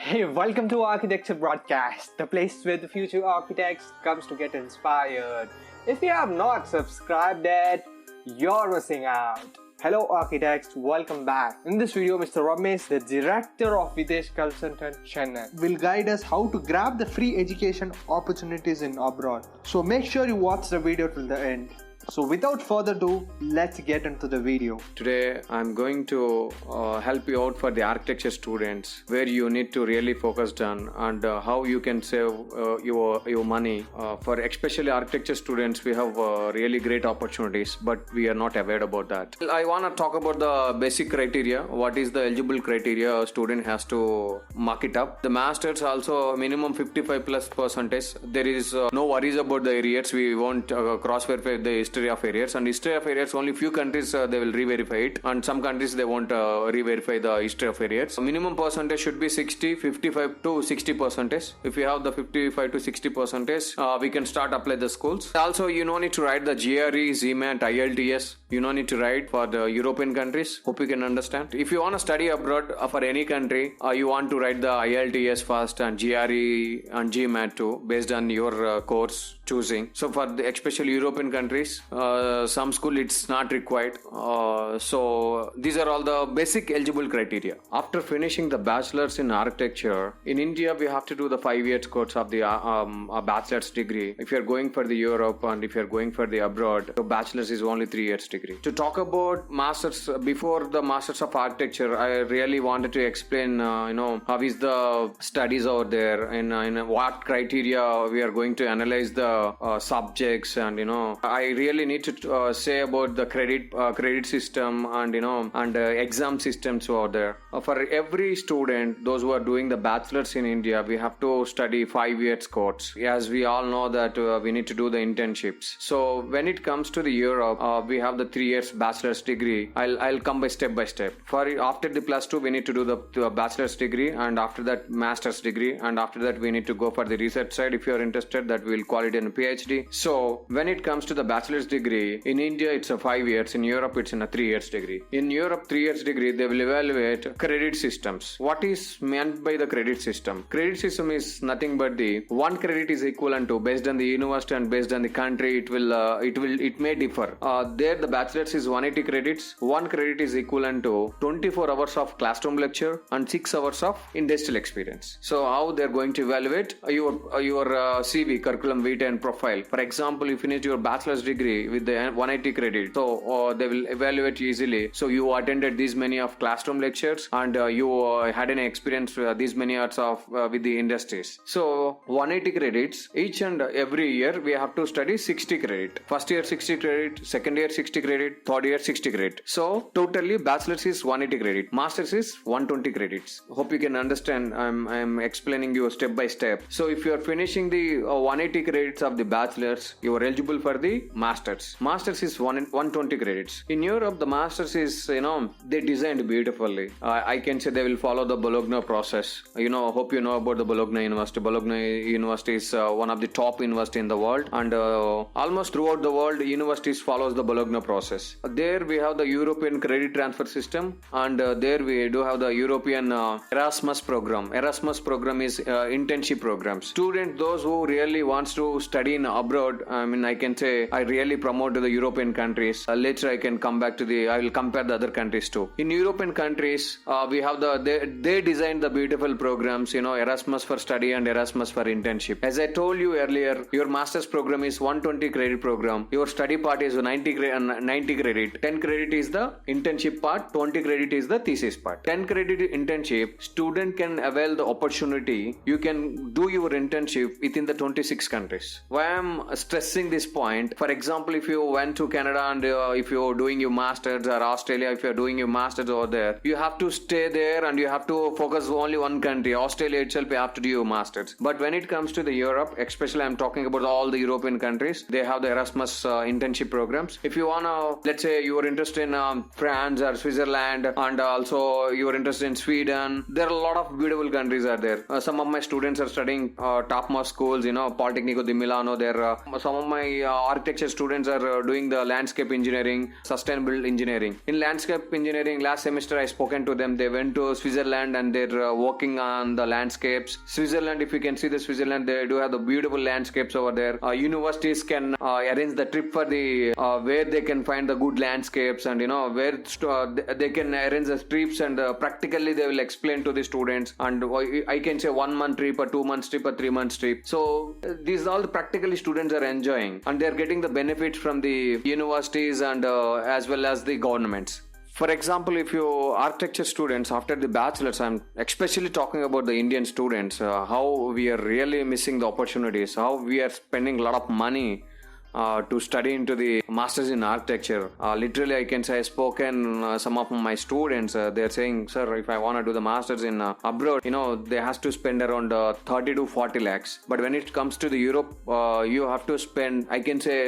Hey, welcome to Architecture Broadcast, the place where the future architects comes to get inspired. If you have not subscribed yet, you're missing out. Hello architects, welcome back. In this video, Mr. Ramesh, the director of Videsh Consultant Chennai, will guide us how to grab the free education opportunities in abroad. So make sure you watch the video till the end. So without further ado, let's get into the video. Today I'm going to help you out for the architecture students, where you need to really focus on and how you can save your money. For especially architecture students, we have really great opportunities, but we are not aware about that. I want to talk about the basic criteria. What is the eligible criteria a student has to mark it up? The masters also minimum 55 plus percentage. There is no worries about the arrears. We won't cross-verify the history of arrears, and history of arrears only few countries they will re-verify it, and some countries they won't re-verify the history of arrears. Minimum percentage should be 55 to 60 percentage. If you have the 55 to 60 percentage, we can start apply the schools. Also, you no need to write the GRE, GMAT, IELTS. You no need to write for the European countries. Hope you can understand. If you want to study abroad for any country, you want to write the IELTS first and GRE and GMAT too, based on your course choosing. So for the especially European countries, some school it's not required. So these are all the basic eligible criteria. After finishing the bachelor's in architecture, in India we have to do the 5 years course of the bachelor's degree. If you are going for the Europe and if you are going for the abroad, the bachelor's is only 3 years degree. To talk about masters, before the masters of architecture, I really wanted to explain how is the studies out there and in what criteria we are going to analyze the subjects, and I really need to say about the credit system and exam systems out there. For every student, those who are doing the bachelor's in India, we have to study 5 years course. As we all know that we need to do the internships. So when it comes to the Europe, we have the 3 years bachelor's degree. I'll come by step. For after the plus 2, we need to do the bachelor's degree, and after that master's degree, and after that we need to go for the research side. If you are interested, that we will call it in a PhD. So when it comes to the bachelor's degree, in India it's a 5 years, in Europe it's in a 3 years degree. In Europe 3 years degree, they will evaluate credit systems. What is meant by the credit system? Credit system is nothing but the one credit is equivalent to, based on the university and based on the country, it may differ. There the bachelor's is 180 credits. One credit is equivalent to 24 hours of classroom lecture and 6 hours of industrial experience. So how they're going to evaluate your CV, curriculum vitae and profile. For example, you finish your bachelor's degree with the 180 credit, so they will evaluate easily. So you attended these many of classroom lectures, and you had an experience these many hours of with the industries. So 180 credits each and every year we have to study 60 credit. First year 60 credit, second year 60 credit, third year 60 credit. So totally bachelor's is 180 credit, master's is 120 credits. Hope you can understand. I'm explaining you step by step. So if you are finishing the 180 credits of the bachelor's, you are eligible for the master's. Master's is 120 credits. In Europe, the master's is they designed beautifully. I can say they will follow the Bologna process. Hope you know about the Bologna University. Bologna University is one of the top university in the world, and almost throughout the world, universities follows the Bologna process. There we have the European credit transfer system, and there we do have the European Erasmus program. Erasmus program is internship programs. Students, those who really wants to study in abroad, I can say I really promote to the European countries. Later I can come back to I will compare the other countries too. In European countries, we have they designed the beautiful programs, Erasmus for study and Erasmus for internship. As I told you earlier, your master's program is 120 credit program. Your study part is 90 credit. 10 credit is the internship part, 20 credit is the thesis part. 10 credit internship, student can avail the opportunity. You can do your internship within the 26 countries. Why I'm stressing this point? For example, if you went to Canada and if you're doing your masters, or Australia, if you're doing your masters over there, you have to stay there and you have to focus only one country. Australia itself, you have to do your masters. But when it comes to the Europe, especially I'm talking about all the European countries, they have the Erasmus internship programs. If you wanna, let's say you are interested in France or Switzerland, and also you are interested in Sweden, there are a lot of beautiful countries are there. Some of my students are studying topmost schools, Politecnico di Milano. There some of my architecture students students are doing the landscape engineering, sustainable engineering. In landscape engineering, last semester I spoken to them. They went to Switzerland and they're working on the landscapes. Switzerland, if you can see the Switzerland, they do have the beautiful landscapes over there. Universities can arrange the trip for the where they can find the good landscapes, and where they can arrange the trips, and practically they will explain to the students. And I can say 1 month trip, or 2 months trip, or 3 months trip. So these all the practically students are enjoying, and they are getting the benefits from the universities and as well as the governments. For example, if you architecture students after the bachelor's, I'm especially talking about the Indian students, how we are really missing the opportunities, how we are spending a lot of money to study into the masters in architecture. Literally, I can say I spoken some of my students. They're saying, "Sir, if I want to do the masters in abroad, they has to spend around 30 to 40 lakhs. But when it comes to the Europe, you have to spend. I can say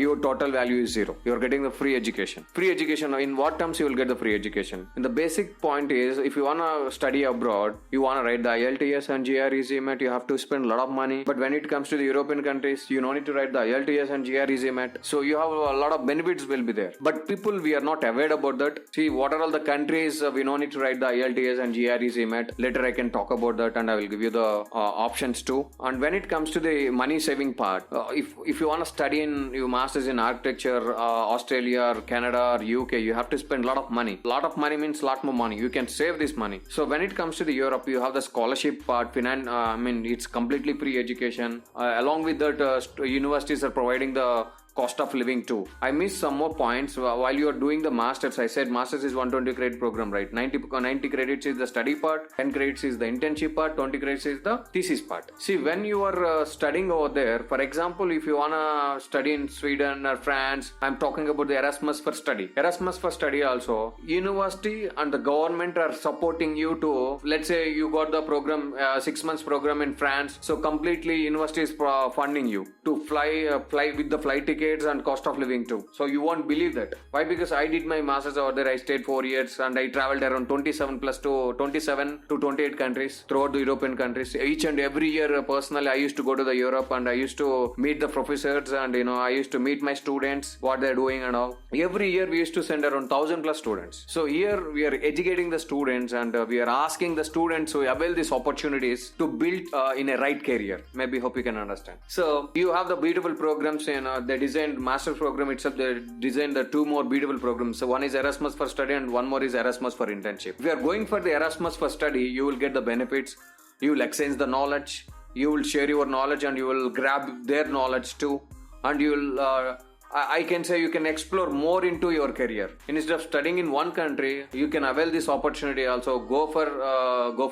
your total value is zero. You're getting the free education. Free education. In what terms you will get the free education? And the basic point is, if you want to study abroad, you want to write the IELTS and GRE MET, you have to spend a lot of money. But when it comes to the European countries, you don't need to write the IELTS and GRE MET. So you have a lot of benefits will be there. But people, we are not aware about that. See, what are all the countries we don't need to write the IELTS and GRE MET. Later I can talk about that, and I will give you the options too. And when it comes to the money saving part, if you want to study in your masters in architecture, Australia or Canada or UK, you have to spend a lot of money. A lot of money means a lot more money. You can save this money. So when it comes to the Europe, you have the scholarship part. It's completely free education. Along with that, universities are providing the cost of living too. I missed some more points while you are doing the masters. I said masters is 120 credit program, right? 90 credits is the study part, 10 credits is the internship part, 20 credits is the thesis part. See, when you are studying over there, for example, if you wanna study in Sweden or France, I'm talking about the Erasmus for study. Erasmus for study also, university and the government are supporting you to, let's say you got the program, 6 months program in France, so completely university is funding you to fly with the flight ticket and cost of living too. So you won't believe that. Why? Because I did my masters over there. I stayed 4 years and I traveled around 27 to 28 countries throughout the European countries. Each and every year, personally, I used to go to the Europe and I used to meet the professors, and I used to meet my students, what they're doing and all. Every year we used to send around 1,000 plus students. So here we are educating the students, and we are asking the students to avail these opportunities to build in a right career. Maybe hope you can understand. So you have the beautiful programs in the designed master program itself. They designed the 2 more beautiful programs. So one is Erasmus for study and one more is Erasmus for internship. If you are going for the Erasmus for study, you will get the benefits. You will exchange the knowledge. You will share your knowledge and you will grab their knowledge too. And you will I can say you can explore more into your career. Instead of studying in one country, you can avail this opportunity also. Go for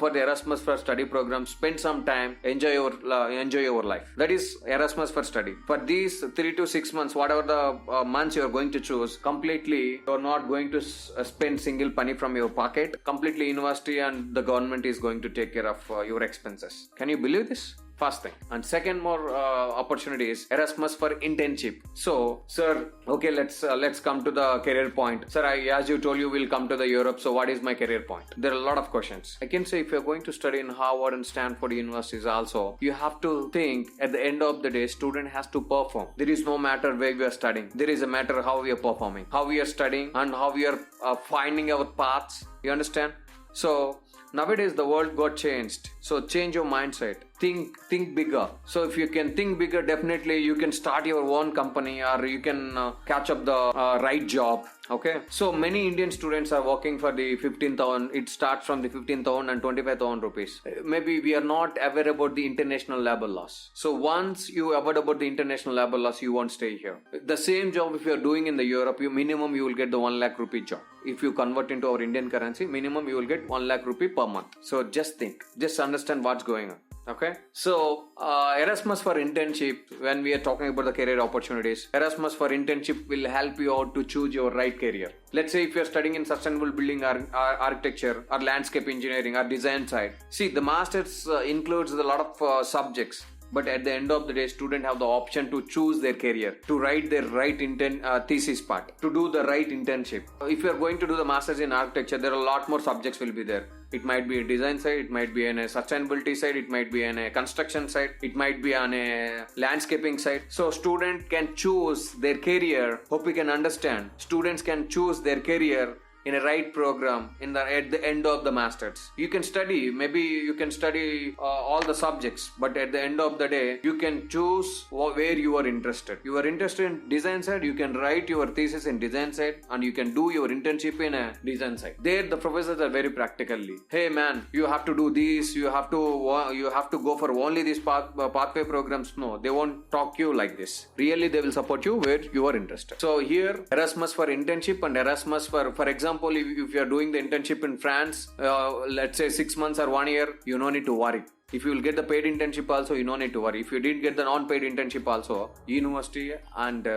the Erasmus for study program. Spend some time, enjoy your life. That is Erasmus for study. For these 3 to 6 months, whatever the months you are going to choose, completely you are not going to spend single penny from your pocket. Completely university and the government is going to take care of your expenses. Can you believe this? First thing. And second more opportunity is Erasmus for internship. So, sir, okay, let's come to the career point. Sir, as you told, you will come to the Europe. So what is my career point? There are a lot of questions. I can say if you're going to study in Harvard and Stanford universities also, you have to think at the end of the day, student has to perform. There is no matter where we are studying. There is a matter how we are performing, how we are studying, and how we are finding our paths. You understand? So nowadays the world got changed. So change your mindset. Think bigger. So if you can think bigger, definitely you can start your own company, or you can catch up the right job. Okay. So many Indian students are working for the 15,000. It starts from the 15,000 and 25,000 rupees. Maybe we are not aware about the international labor laws. So once you aware about the international labor laws, you won't stay here. The same job if you are doing in the Europe, you will get the 1 lakh rupee job. If you convert into our Indian currency, minimum you will get 1 lakh rupee per month. So just think, just understand what's going on. Okay, so Erasmus for internship, when we are talking about the career opportunities, Erasmus for internship will help you out to choose your right career. Let's say if you are studying in sustainable building or architecture or landscape engineering or design side. See, the masters includes a lot of subjects. But at the end of the day, students have the option to choose their career, to write their right thesis part, to do the right internship. If you are going to do the masters in architecture, there are a lot more subjects will be there. It might be a design side, it might be on a sustainability side, it might be on a construction side, it might be on a landscaping side. So student can choose their career. Hope you can understand. Students can choose their career in a right program at the end of the masters. You can study, maybe you can study all the subjects, but at the end of the day you can choose where you are interested. You are interested in design side, you can write your thesis in design side and you can do your internship in a design side. There the professors are very practically, hey man, you have to do this, you have to go for only these pathway programs. No, they won't talk you like this. Really they will support you where you are interested. So here Erasmus for internship and Erasmus for example, if you are doing the internship in France, let's say 6 months or 1 year, you no need to worry. If you will get the paid internship also, you no need to worry. If you did get the non-paid internship also, university and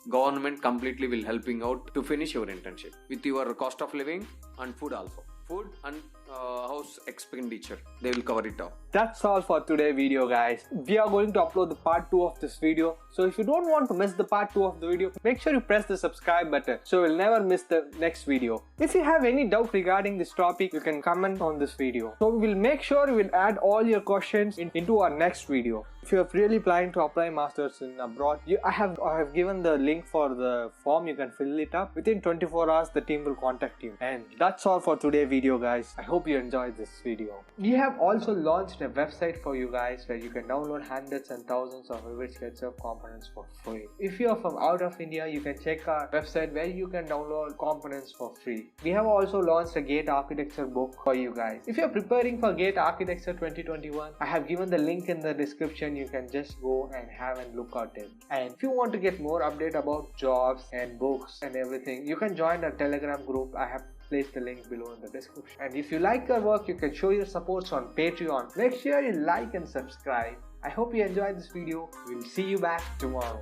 government completely will helping out to finish your internship with your cost of living and food also. Food and house expenditure, they will cover it up. That's all for today's video, guys. We are going to upload the part 2 of this video. So if you don't want to miss the part 2 of the video, make sure you press the subscribe button so you'll never miss the next video. If you have any doubt regarding this topic, you can comment on this video. So we will make sure we will add all your questions into our next video. If you are really planning to apply masters in abroad, I have given the link for the form. You can fill it up. Within 24 hours, the team will contact you. And that's all for today's video, guys. I hope you enjoyed this video. We have also launched a website for you guys where you can download hundreds and thousands of vivid SketchUp components for free. If you are from out of India, you can check our website where you can download components for free. We have also launched a GATE architecture book for you guys. If you are preparing for GATE architecture 2021, I have given the link in the description. You can just go and have a look at it. And if you want to get more update about jobs and books and everything, you can join our Telegram group. I have placed the link below in the description. And if you like our work, you can show your supports on Patreon. Make sure you like and subscribe. I hope you enjoyed this video. We'll see you back tomorrow.